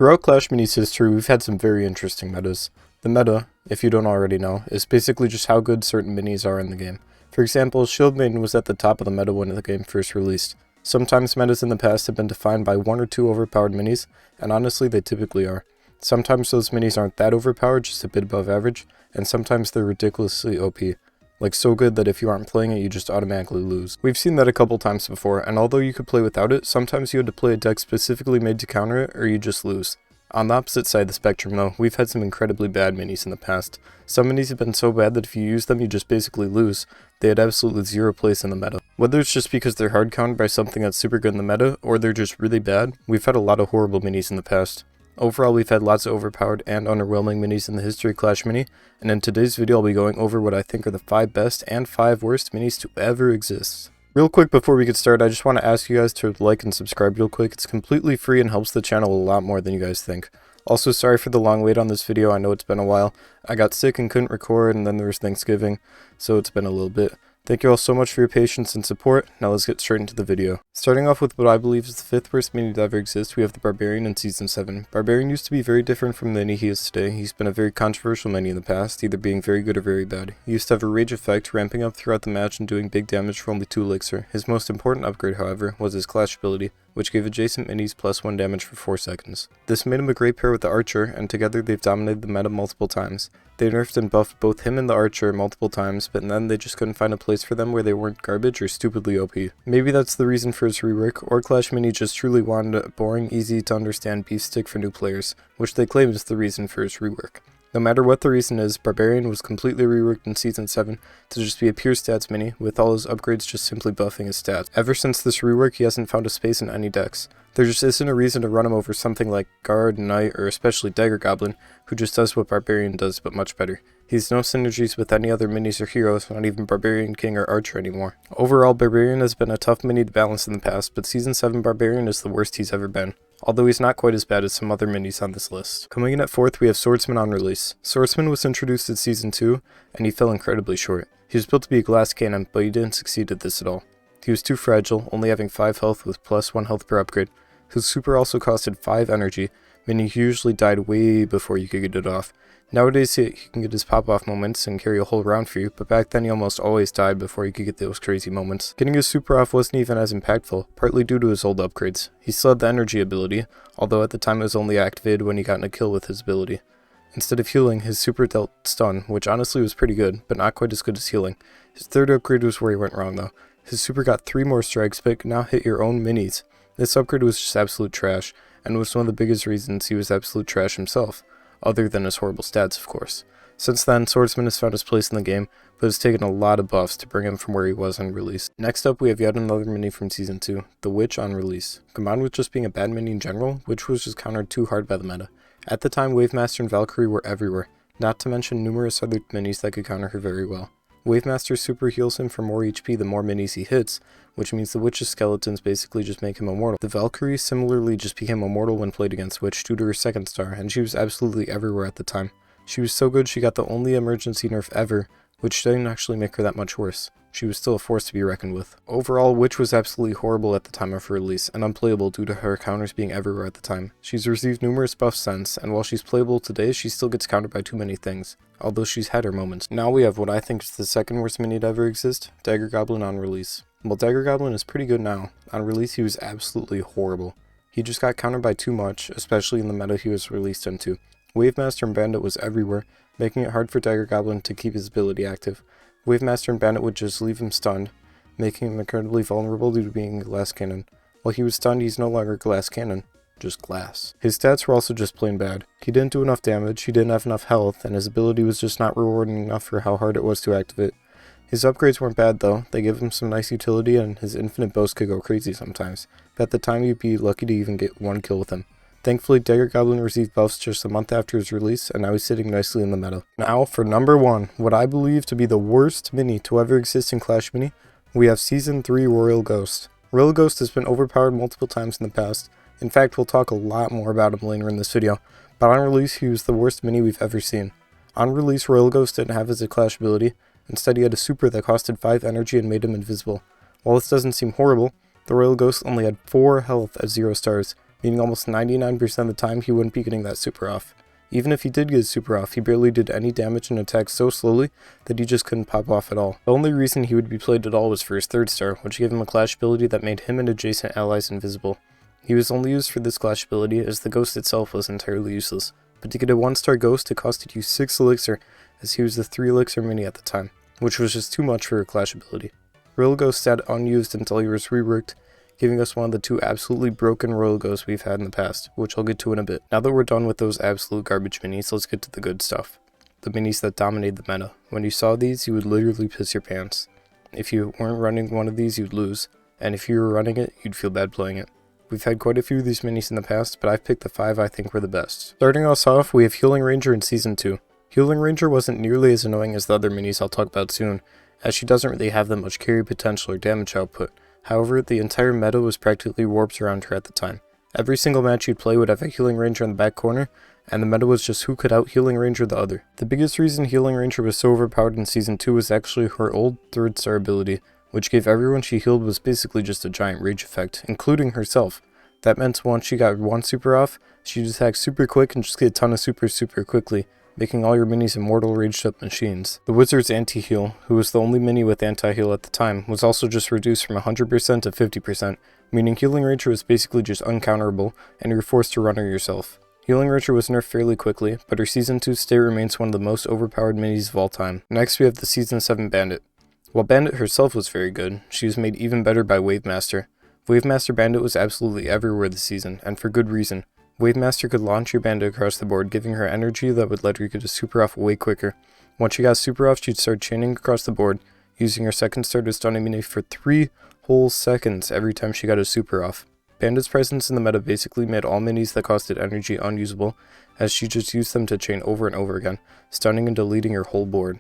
Throughout Clash Minis history, we've had some very interesting metas. The meta, if you don't already know, is basically just how good certain minis are in the game. For example, Shield Maiden was at the top of the meta when the game first released. Sometimes metas in the past have been defined by one or two overpowered minis, and honestly they typically are. Sometimes those minis aren't that overpowered, just a bit above average, and sometimes they're ridiculously OP. Like so good that if you aren't playing it, you just automatically lose. We've seen that a couple times before, and although you could play without it, sometimes you had to play a deck specifically made to counter it, or you just lose. On the opposite side of the spectrum though, we've had some incredibly bad minis in the past. Some minis have been so bad that if you use them, you just basically lose. They had absolutely zero place in the meta. Whether it's just because they're hard countered by something that's super good in the meta, or they're just really bad, we've had a lot of horrible minis in the past. Overall, we've had lots of overpowered and underwhelming minis in the history of Clash Mini, and in today's video I'll be going over what I think are the 5 best and 5 worst minis to ever exist. Real quick before we get started, I just want to ask you guys to like and subscribe real quick. It's completely free and helps the channel a lot more than you guys think. Also, sorry for the long wait on this video, I know it's been a while. I got sick and couldn't record, and then there was Thanksgiving, so it's been a little bit. Thank you all so much for your patience and support. Now let's get straight into the video. Starting off with what I believe is the 5th worst mini to ever exist, we have the Barbarian in Season 7. Barbarian used to be very different from the mini he is today. He's been a very controversial mini in the past, either being very good or very bad. He used to have a rage effect, ramping up throughout the match and doing big damage for only 2 elixir. His most important upgrade, however, was his Clash ability, which gave adjacent minis +1 damage for 4 seconds. This made him a great pair with the Archer, and together they've dominated the meta multiple times. They nerfed and buffed both him and the Archer multiple times, but then they just couldn't find a place for them where they weren't garbage or stupidly OP. Maybe that's the reason for his rework, or Clash Mini just truly wanted a boring, easy to understand beef stick for new players, which they claim is the reason for his rework. No matter what the reason is, Barbarian was completely reworked in Season 7 to just be a pure stats mini, with all his upgrades just simply buffing his stats. Ever since this rework, he hasn't found a space in any decks. There just isn't a reason to run him over something like Guard, Knight, or especially Dagger Goblin, who just does what Barbarian does but much better. He has no synergies with any other minis or heroes, not even Barbarian King or Archer anymore. Overall, Barbarian has been a tough mini to balance in the past, but Season 7 Barbarian is the worst he's ever been, although he's not quite as bad as some other minis on this list. Coming in at 4th, we have Swordsman on release. Swordsman was introduced in Season 2, and he fell incredibly short. He was built to be a glass cannon, but he didn't succeed at this at all. He was too fragile, only having 5 health with +1 health per upgrade. His super also costed 5 energy, meaning he usually died way before you could get it off. Nowadays he can get his pop-off moments and carry a whole round for you, but back then he almost always died before he could get those crazy moments. Getting his super off wasn't even as impactful, partly due to his old upgrades. He still had the energy ability, although at the time it was only activated when he got in a kill with his ability. Instead of healing, his super dealt stun, which honestly was pretty good, but not quite as good as healing. His 3rd upgrade was where he went wrong though. His super got 3 more strikes, but could now hit your own minis. This upgrade was just absolute trash, and was one of the biggest reasons he was absolute trash himself, other than his horrible stats of course. Since then, Swordsman has found his place in the game, but has taken a lot of buffs to bring him from where he was on release. Next up, we have yet another mini from Season 2, the Witch on release. Combined with just being a bad mini in general, Witch was just countered too hard by the meta. At the time, Wavemaster and Valkyrie were everywhere, not to mention numerous other minis that could counter her very well. Wavemaster super heals him for more HP the more minis he hits, which means the Witch's skeletons basically just make him immortal. The Valkyrie similarly just became immortal when played against Witch due to her 2nd star, and she was absolutely everywhere at the time. She was so good she got the only emergency nerf ever, which didn't actually make her that much worse. She was still a force to be reckoned with. Overall, Witch was absolutely horrible at the time of her release, and unplayable due to her counters being everywhere at the time. She's received numerous buffs since, and while she's playable today, she still gets countered by too many things, although she's had her moments. Now we have what I think is the 2nd worst mini to ever exist, Dagger Goblin on release. While Dagger Goblin is pretty good now, on release he was absolutely horrible. He just got countered by too much, especially in the meta he was released into. Wavemaster and Bandit was everywhere, making it hard for Dagger Goblin to keep his ability active. Wavemaster and Bandit would just leave him stunned, making him incredibly vulnerable due to being a glass cannon. While he was stunned, he's no longer glass cannon, just glass. His stats were also just plain bad. He didn't do enough damage, he didn't have enough health, and his ability was just not rewarding enough for how hard it was to activate. His upgrades weren't bad though, they give him some nice utility and his infinite boast could go crazy sometimes, but at the time you'd be lucky to even get 1 kill with him. Thankfully, Dagger Goblin received buffs just a month after his release, and now he's sitting nicely in the meta. Now, for number 1, what I believe to be the worst mini to ever exist in Clash Mini, we have Season 3 Royal Ghost. Royal Ghost has been overpowered multiple times in the past. In fact, we'll talk a lot more about him later in this video, but on release he was the worst mini we've ever seen. On release, Royal Ghost didn't have his Clash ability, instead he had a super that costed 5 energy and made him invisible. While this doesn't seem horrible, the Royal Ghost only had 4 health at 0 stars, meaning almost 99% of the time he wouldn't be getting that super off. Even if he did get his super off, he barely did any damage and attacked so slowly that he just couldn't pop off at all. The only reason he would be played at all was for his 3rd star, which gave him a clash ability that made him and adjacent allies invisible. He was only used for this clash ability as the ghost itself was entirely useless, but to get a 1-star ghost it costed you 6 elixir, as he was the 3 elixir mini at the time, which was just too much for a clash ability. Royal Ghost sat unused until he was reworked, giving us one of the 2 absolutely broken Royal Ghosts we've had in the past, which I'll get to in a bit. Now that we're done with those absolute garbage minis, let's get to the good stuff. The minis that dominate the meta. When you saw these, you would literally piss your pants. If you weren't running one of these, you'd lose, and if you were running it, you'd feel bad playing it. We've had quite a few of these minis in the past, but I've picked the 5 I think were the best. Starting us off, we have Healing Ranger in Season 2. Healing Ranger wasn't nearly as annoying as the other minis I'll talk about soon, as she doesn't really have that much carry potential or damage output. However, the entire meta was practically warped around her at the time. Every single match you'd play would have a Healing Ranger in the back corner, and the meta was just who could out Healing Ranger the other. The biggest reason Healing Ranger was so overpowered in Season 2 was actually her old 3rd star ability, which gave everyone she healed was basically just a giant rage effect, including herself. That meant once she got 1 super off, she'd attack super quick and just get a ton of supers super quickly, making all your minis immortal raged up machines. The Wizard's anti-heal, who was the only mini with anti-heal at the time, was also just reduced from 100% to 50%, meaning Healing Ranger was basically just uncounterable and you were forced to run her yourself. Healing Ranger was nerfed fairly quickly, but her Season 2 state remains one of the most overpowered minis of all time. Next we have the Season 7 Bandit. While Bandit herself was very good, she was made even better by Wavemaster. Wavemaster Bandit was absolutely everywhere this season, and for good reason. Wavemaster could launch your bandit across the board, giving her energy that would let her get a super off way quicker. Once she got super off, she'd start chaining across the board, using her 2nd star to stun a mini for 3 whole seconds every time she got a super off. Bandit's presence in the meta basically made all minis that costed energy unusable, as she just used them to chain over and over again, stunning and deleting her whole board.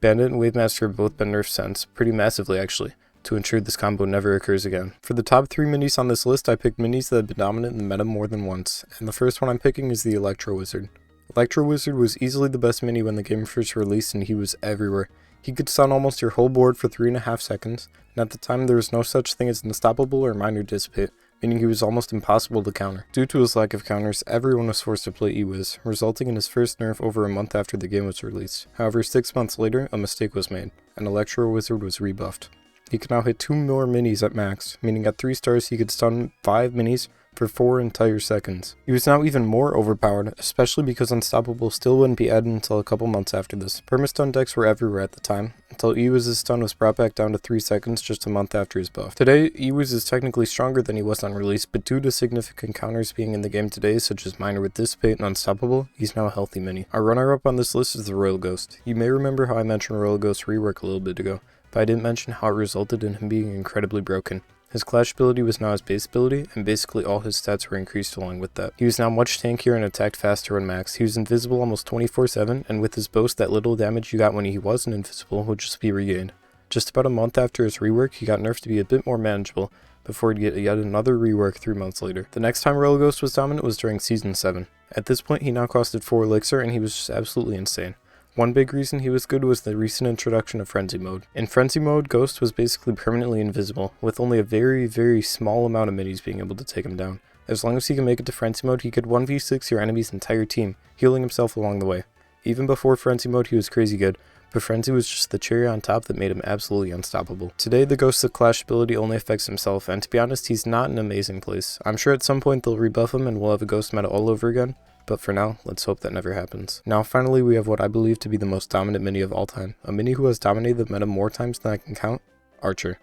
Bandit and Wavemaster have both been nerfed since, pretty massively actually, to ensure this combo never occurs again. For the top 3 minis on this list, I picked minis that have been dominant in the meta more than once, and the first one I'm picking is the Electro Wizard. Electro Wizard was easily the best mini when the game first released, and he was everywhere. He could stun almost your whole board for 3.5 seconds, and at the time there was no such thing as Unstoppable or Minor Dissipate, meaning he was almost impossible to counter. Due to his lack of counters, everyone was forced to play E-Wiz, resulting in his first nerf over a month after the game was released. However, 6 months later, a mistake was made, and Electro Wizard was rebuffed. He could now hit 2 more minis at max, meaning at 3 stars he could stun 5 minis for 4 entire seconds. He was now even more overpowered, especially because Unstoppable still wouldn't be added until a couple months after this. Permastun decks were everywhere at the time, until E-Wiz's stun was brought back down to 3 seconds just a month after his buff. Today, E-Wiz is technically stronger than he was on release, but due to significant counters being in the game today, such as Minor with Dissipate and Unstoppable, he's now a healthy mini. Our runner-up on this list is the Royal Ghost. You may remember how I mentioned Royal Ghost rework a little bit ago, but I didn't mention how it resulted in him being incredibly broken. His clash ability was now his base ability, and basically all his stats were increased along with that. He was now much tankier and attacked faster when max. He was invisible almost 24/7, and with his boast, that little damage you got when he wasn't invisible would just be regained. Just about a month after his rework, he got nerfed to be a bit more manageable, before he'd get yet another rework 3 months later. The next time Royal Ghost was dominant was during Season 7. At this point, he now costed 4 elixir, and he was just absolutely insane. One big reason he was good was the recent introduction of Frenzy Mode. In Frenzy Mode, Ghost was basically permanently invisible, with only a very small amount of minis being able to take him down. As long as he could make it to Frenzy Mode, he could 1v6 your enemy's entire team, healing himself along the way. Even before Frenzy Mode, he was crazy good, but Frenzy was just the cherry on top that made him absolutely unstoppable. Today, the Ghost's Clash ability only affects himself, and to be honest, he's not in an amazing place. I'm sure at some point they'll rebuff him and we'll have a Ghost meta all over again, but for now, let's hope that never happens. Now finally, we have what I believe to be the most dominant mini of all time. A mini who has dominated the meta more times than I can count, Archer.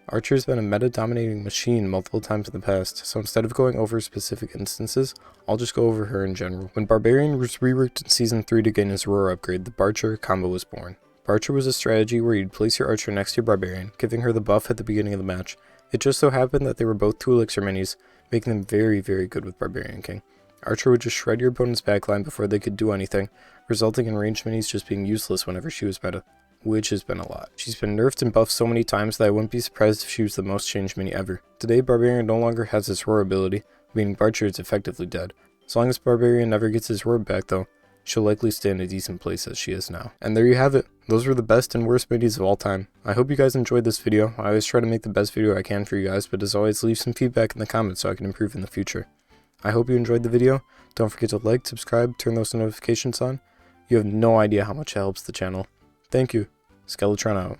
Archer's been a meta-dominating machine multiple times in the past, so instead of going over specific instances, I'll just go over her in general. When Barbarian was reworked in Season 3 to gain his Roar upgrade, the Barcher combo was born. Barcher was a strategy where you'd place your Archer next to your Barbarian, giving her the buff at the beginning of the match. It just so happened that they were both 2 elixir minis, making them very good with Barbarian King. Archer would just shred your opponent's backline before they could do anything, resulting in ranged minis just being useless whenever she was meta, which has been a lot. She's been nerfed and buffed so many times that I wouldn't be surprised if she was the most changed mini ever. Today, Barbarian no longer has his Roar ability, meaning Barcher is effectively dead. As long as Barbarian never gets his Roar back though, she'll likely stay in a decent place as she is now. And there you have it. Those were the best and worst minis of all time. I hope you guys enjoyed this video. I always try to make the best video I can for you guys, but as always, leave some feedback in the comments so I can improve in the future. I hope you enjoyed the video. Don't forget to like, subscribe, turn those notifications on. You have no idea how much it helps the channel. Thank you. Skeletron out.